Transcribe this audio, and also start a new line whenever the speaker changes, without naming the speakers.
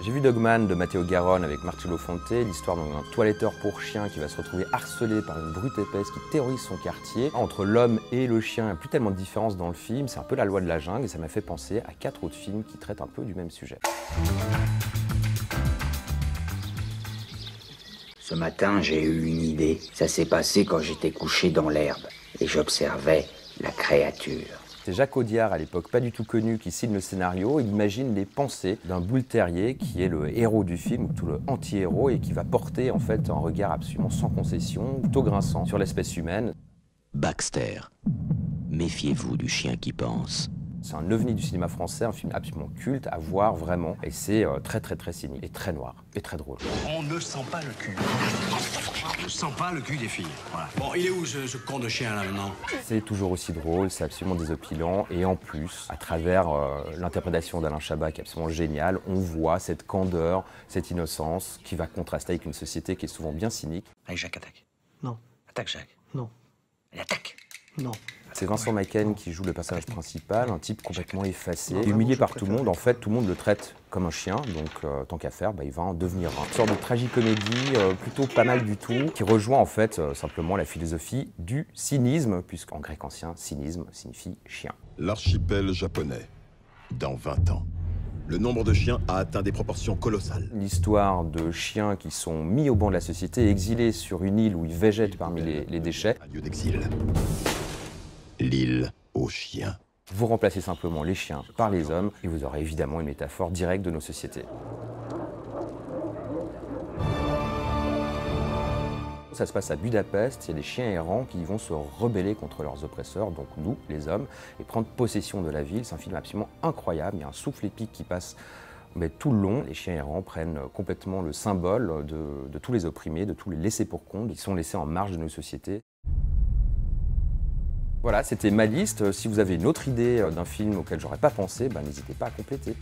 J'ai vu Dogman de Matteo Garonne avec Marcello Fonte, l'histoire d'un toiletteur pour chien qui va se retrouver harcelé par une brute épaisse qui terrorise son quartier. Entre l'homme et le chien, il n'y a plus tellement de différence dans le film, c'est un peu la loi de la jungle et ça m'a fait penser à 4 autres films qui traitent un peu du même sujet.
Ce matin, j'ai eu une idée. Ça s'est passé quand j'étais couché dans l'herbe et j'observais la créature.
C'est Jacques Audiard, à l'époque pas du tout connu, qui signe le scénario. Il imagine les pensées d'un boule terrier qui est le héros du film, ou tout le anti-héros, et qui va porter en fait un regard absolument sans concession, plutôt grinçant, sur l'espèce humaine.
Baxter, méfiez-vous du chien qui pense.
C'est un ovni du cinéma français, un film absolument culte à voir vraiment, et c'est très cynique, et très noir, et très drôle.
On ne sent pas le cul. On ne sent pas le cul des filles. Voilà. Bon, il est où ce con de chien là maintenant?
C'est toujours aussi drôle, c'est absolument désopilant, et en plus, à travers l'interprétation d'Alain Chabat qui est absolument géniale, on voit cette candeur, cette innocence qui va contraster avec une société qui est souvent bien cynique.
Allez, Jacques, attaque.
Non.
Attaque, Jacques.
Non.
Elle attaque.
Non.
C'est Vincent Macken qui joue le personnage principal, un type complètement effacé, humilié par tout le monde. En fait, tout le monde le traite comme un chien, donc tant qu'à faire, il va en devenir un. Une sorte de tragicomédie plutôt pas mal du tout, qui rejoint en fait simplement la philosophie du cynisme, puisqu'en grec ancien, cynisme signifie chien.
L'archipel japonais, dans 20 ans. Le nombre de chiens a atteint des proportions colossales.
L'histoire de chiens qui sont mis au banc de la société, exilés sur une île où ils végètent parmi les déchets.
Un lieu d'exil. L'île aux chiens.
Vous remplacez simplement les chiens par les hommes et vous aurez évidemment une métaphore directe de nos sociétés. Ça se passe à Budapest, il y a des chiens errants qui vont se rebeller contre leurs oppresseurs, donc nous, les hommes, et prendre possession de la ville. C'est un film absolument incroyable, il y a un souffle épique qui passe tout le long. Les chiens errants prennent complètement le symbole de tous les opprimés, de tous les laissés pour compte, qui sont laissés en marge de nos sociétés. Voilà, c'était ma liste. Si vous avez une autre idée d'un film auquel j'aurais pas pensé, n'hésitez pas à compléter.